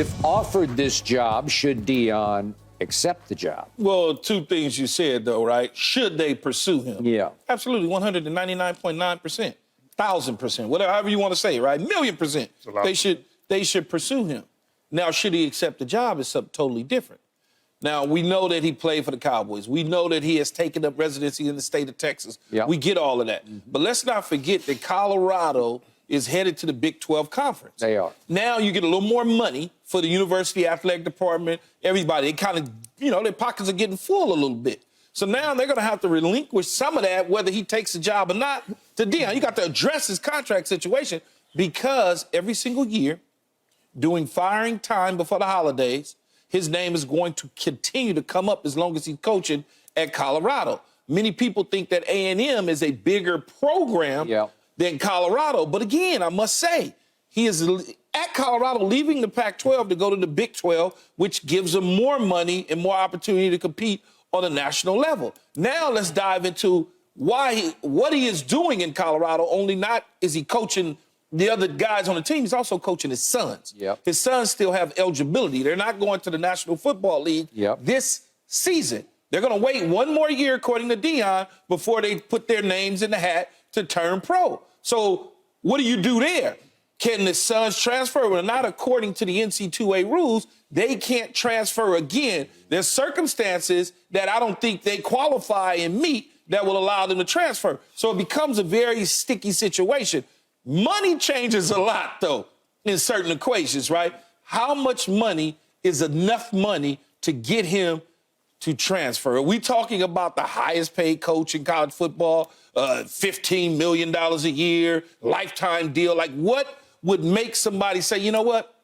If offered this job, should Deion accept the job? Well, two things you said, though, right? Should they pursue him? Yeah. Absolutely, 199.9%, 1,000%, whatever, however you want to say, right? 1,000,000%. They should pursue him. Now, should he accept the job is something totally different. Now, we know that he played for the Cowboys. We know that he has taken up residency in the state of Texas. Yeah. We get all of that. But let's not forget that Colorado is headed to the Big 12 Conference. They are. Now you get a little more money for the university athletic department, everybody. They kind of, their pockets are getting full a little bit. So now they're going to have to relinquish some of that, whether he takes the job or not, to Deion. You got to address his contract situation because every single year, during firing time before the holidays, his name is going to continue to come up as long as he's coaching at Colorado. Many people think that A&M is a bigger program than Colorado. But again, I must say, he is at Colorado leaving the Pac-12 to go to the Big 12, which gives him more money and more opportunity to compete on a national level. Now let's dive into what he is doing in Colorado. Only not is he coaching the other guys on the team, he's also coaching his sons. His sons still have eligibility. They're not going to the National Football League this season. They're going to wait one more year, according to Deion, before they put their names in the hat to turn pro. So what do you do there? Can the sons transfer? Well, not according to the NC2A rules. They can't transfer again. There's circumstances that I don't think they qualify and meet that will allow them to transfer. So it becomes a very sticky situation. Money changes a lot, though, in certain equations, right? How much money is enough money to get him to transfer? Are we talking about the highest paid coach in college football, $15 million a year, lifetime deal? Like, what would make somebody say, you know what,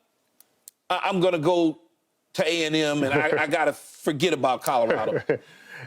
I'm going to go to A&M and I got to forget about Colorado?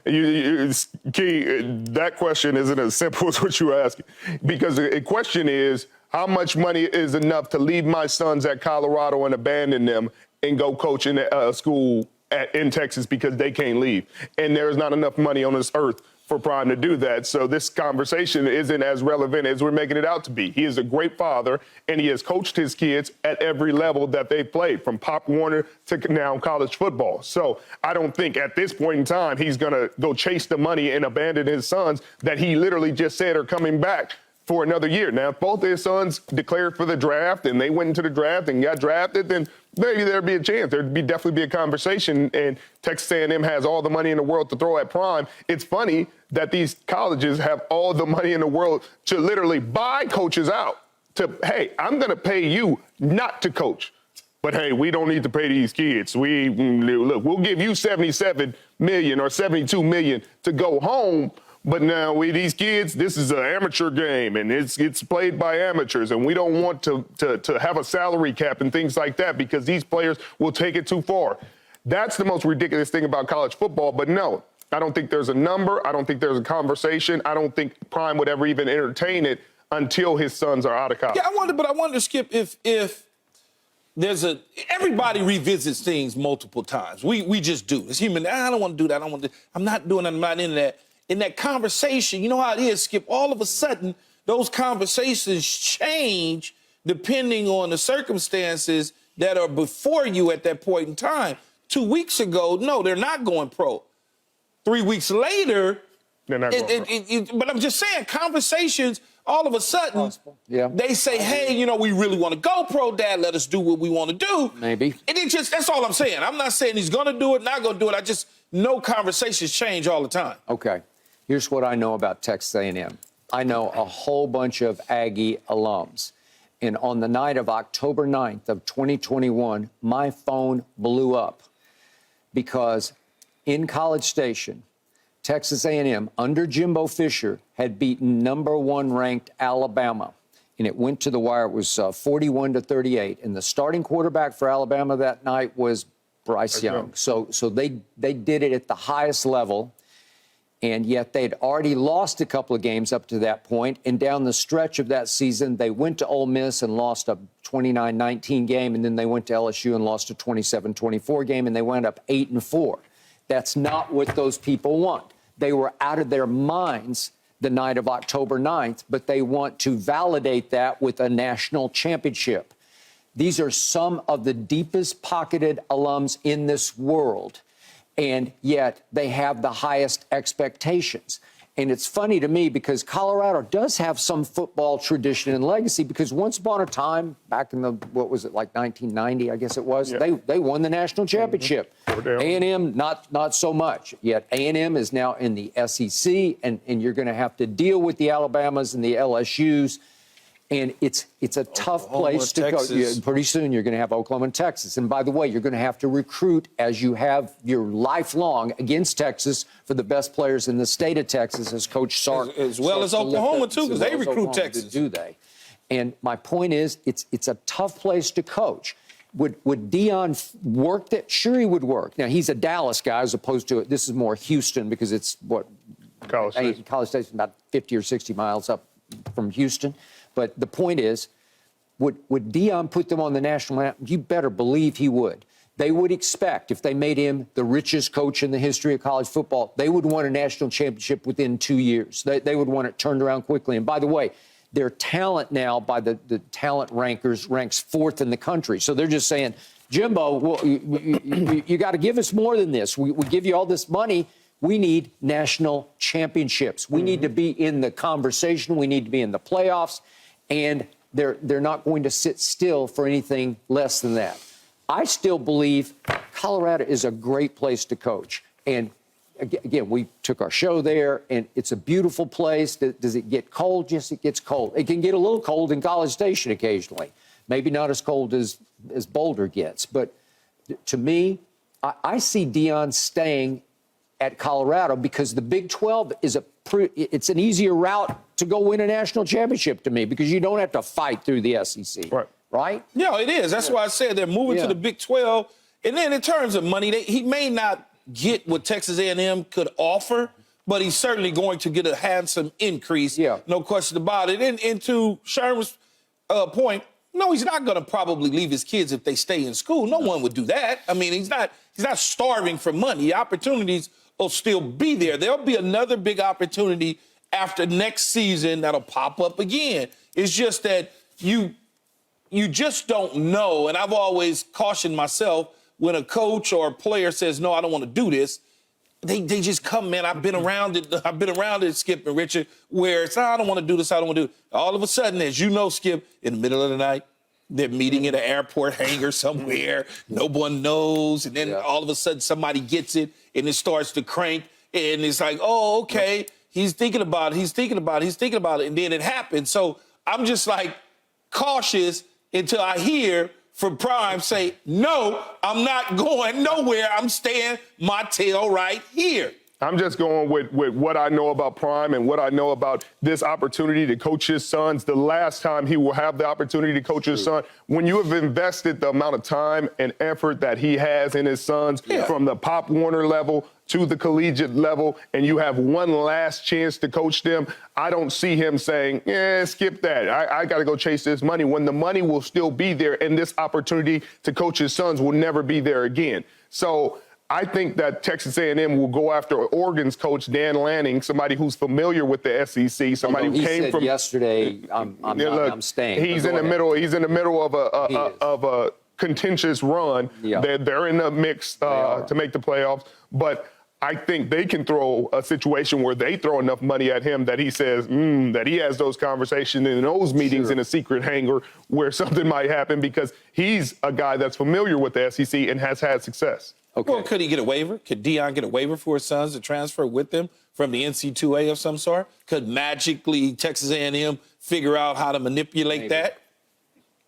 Key, that question isn't as simple as what you're asking, because the question is, how much money is enough to leave my sons at Colorado and abandon them and go coach in a school in Texas because they can't leave? And there's not enough money on this earth for Prime to do that. So this conversation isn't as relevant as we're making it out to be. He is a great father, and he has coached his kids at every level that they've played, from Pop Warner to now college football. So I don't think at this point in time he's going to go chase the money and abandon his sons that he literally just said are coming back for another year. Now, if both his sons declared for the draft and they went into the draft and got drafted, then maybe there'd be a chance. There'd definitely be a conversation, and Texas A&M has all the money in the world to throw at Prime. It's funny that these colleges have all the money in the world to literally buy coaches out. Hey, I'm going to pay you not to coach. But, hey, we don't need to pay these kids. We'll give you $77 million or $72 million to go home. But now these kids, this is an amateur game, and it's played by amateurs, and we don't want to have a salary cap and things like that because these players will take it too far. That's the most ridiculous thing about college football. But no, I don't think there's a number. I don't think there's a conversation. I don't think Prime would ever even entertain it until his sons are out of college. Yeah, I wonder, Skip, if there's everybody revisits things multiple times. We just do. It's human. I don't want to do that. I'm not doing that. I'm not into that. In that conversation, you know how it is, Skip, all of a sudden, those conversations change depending on the circumstances that are before you at that point in time. 2 weeks ago, no, they're not going pro. 3 weeks later, they're not going pro. But I'm just saying, conversations, all of a sudden, they say, hey, we really want to go pro, Dad. Let us do what we want to do. Maybe. And that's all I'm saying. I'm not saying he's going to do it, not going to do it. I just know conversations change all the time. Okay. Here's what I know about Texas A&M. I know a whole bunch of Aggie alums. And on the night of October 9th of 2021, my phone blew up because in College Station, Texas A&M, under Jimbo Fisher, had beaten #1 ranked Alabama. And it went to the wire. It was 41-38. And the starting quarterback for Alabama that night was Bryce Young. So they did it at the highest level. And yet they'd already lost a couple of games up to that point. And down the stretch of that season, they went to Ole Miss and lost a 29-19 game. And then they went to LSU and lost a 27-24 game. And they wound up 8-4. That's not what those people want. They were out of their minds the night of October 9th, but they want to validate that with a national championship. These are some of the deepest pocketed alums in this world, and yet they have the highest expectations. And it's funny to me because Colorado does have some football tradition and legacy, because once upon a time, back in the, what was it, like 1990, I guess it was, they won the national championship. A&M, not so much. Yet A&M is now in the SEC, and you're going to have to deal with the Alabamas and the LSUs. And it's a tough place to go. Yeah, pretty soon you're going to have Oklahoma and Texas. And by the way, you're going to have to recruit, as you have your lifelong against Texas, for the best players in the state of Texas, as Coach Sark. As well as Oklahoma, too, because they recruit Texas. Do they? And my point is, it's a tough place to coach. Would Deion work that? Sure, he would work. Now, he's a Dallas guy as opposed to, this is more Houston, because it's what? College Station's about 50 or 60 miles up from Houston. But the point is, would Deion put them on the national map? You better believe he would. They would expect, if they made him the richest coach in the history of college football, they would want a national championship within 2 years. They would want it turned around quickly. And by the way, their talent now, by the talent rankers, ranks 4th in the country. So they're just saying, Jimbo, well, you got to give us more than this. We give you all this money. We need national championships. We need to be in the conversation. We need to be in the playoffs. And they're not going to sit still for anything less than that. I still believe Colorado is a great place to coach. And again, we took our show there, and it's a beautiful place. Does it get cold? Yes, it gets cold. It can get a little cold in College Station occasionally. Maybe not as cold as Boulder gets. But to me, I see Deion staying at Colorado because the Big 12 is it's an easier route to go win a national championship to me, because you don't have to fight through the SEC. Right? Yeah, it is. That's why I said they're moving to the Big 12. And then in terms of money, he may not get what Texas A&M could offer, but he's certainly going to get a handsome increase. Yeah. No question about it. And to Sherman's point, no, he's not going to probably leave his kids if they stay in school. No one would do that. I mean, he's not starving for money. The opportunities will still be there. There'll be another big opportunity after next season that'll pop up again. It's just that you just don't know. And I've always cautioned myself, when a coach or a player says, no, I don't want to do this, they just come, man. I've been around it, Skip and Richard, where it's, I don't want to do this, I don't want to do it. All of a sudden, as you know, Skip, in the middle of the night, they're meeting at an airport hangar somewhere. No one knows. And then all of a sudden somebody gets it and it starts to crank. And it's like, oh, okay, he's thinking about it. And then it happens. So I'm just like cautious until I hear from Prime say, no, I'm not going nowhere. I'm staying my tail right here. I'm just going with what I know about Prime and what I know about this opportunity to coach his sons. The last time he will have the opportunity to coach his son, when you have invested the amount of time and effort that he has in his sons, from the Pop Warner level to the collegiate level, and you have one last chance to coach them, I don't see him saying, skip that. I got to go chase this money, when the money will still be there and this opportunity to coach his sons will never be there again. So I think that Texas A&M will go after Oregon's coach, Dan Lanning, somebody who's familiar with the SEC, somebody who came from yesterday. I'm staying. He's in the middle. He's in the middle of a contentious run. They're in the mix to make the playoffs, but I think they can throw a situation where they throw enough money at him that he says that he has those conversations in those meetings in a secret hangar where something might happen, because he's a guy that's familiar with the SEC and has had success. Okay. Well, could he get a waiver? Could Deion get a waiver for his sons to transfer with them from the NC2A of some sort? Could magically Texas A&M figure out how to manipulate that?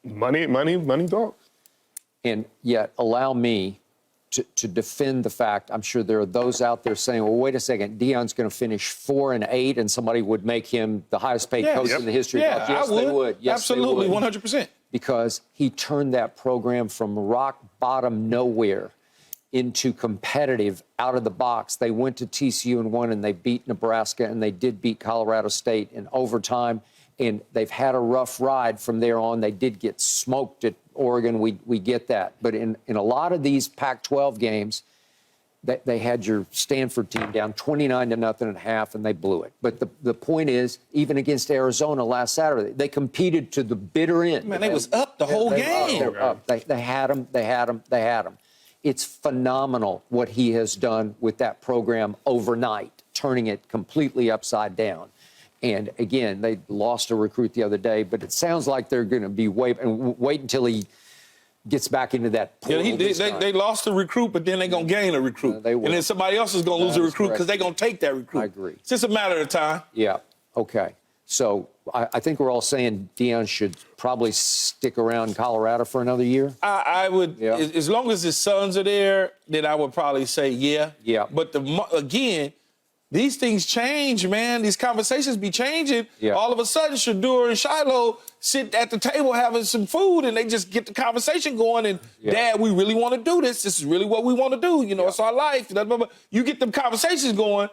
Money talks. And yet allow me to defend the fact, I'm sure there are those out there saying, well, wait a second, Deion's going to finish 4-8 and somebody would make him the highest paid coach in the history of college. Yes, they would. Yes, absolutely, they would. 100%. Because he turned that program from rock bottom nowhere into competitive out of the box. They went to TCU and won, and they beat Nebraska, and they did beat Colorado State in overtime. And they've had a rough ride from there on. They did get smoked at Oregon. We get that. But in a lot of these Pac-12 games, They had your Stanford team down 29-0 at half, and they blew it. But the point is, even against Arizona last Saturday, they competed to the bitter end. Man, they was up the whole game. They were up. They had them. It's phenomenal what he has done with that program overnight, turning it completely upside down. And again, they lost a recruit the other day, but it sounds like they're going to be wait until he gets back into that pool. Yeah, they lost a recruit, but then they're going to gain a recruit. They will. And then somebody else is going to lose a recruit because they're going to take that recruit. I agree. It's just a matter of time. Yeah. Okay. So I think we're all saying Deion should probably stick around in Colorado for another year. I would, Yeah. as long as his sons are there, then I would probably say yeah. Yeah. But again, these things change, man. These conversations be changing. Yeah. All of a sudden, Shador and Shiloh sit at the table having some food, and they just get the conversation going. And Dad, we really want to do this. This is really what we want to do. You know, it's our life. You get them conversations going.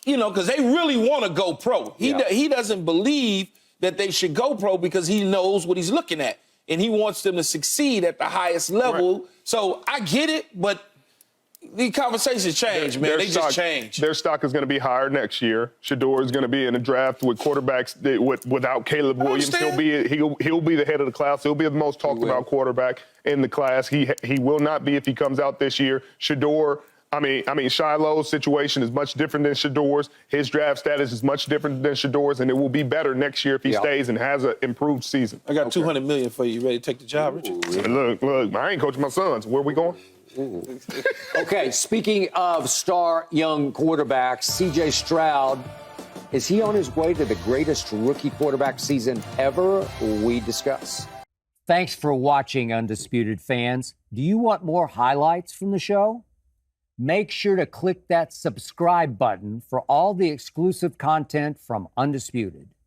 You know, because they really want to go pro. He doesn't believe that they should go pro because he knows what he's looking at, and he wants them to succeed at the highest level. Right. So I get it, but the conversations change, man. They just change. Their stock is going to be higher next year. Shador is going to be in a draft with quarterbacks without Caleb Williams. He'll be the head of the class. He'll be the most talked about quarterback in the class. He will not be if he comes out this year. Shador. I mean, Shiloh's situation is much different than Shador's. His draft status is much different than Shador's, and it will be better next year if he stays and has an improved season. I got $200 million for you. You ready to take the job, Richard? Look, I ain't coaching my sons. Where are we going? Okay, speaking of star young quarterbacks, C.J. Stroud, is he on his way to the greatest rookie quarterback season ever? We discuss. Thanks for watching, Undisputed fans. Do you want more highlights from the show? Make sure to click that subscribe button for all the exclusive content from Undisputed.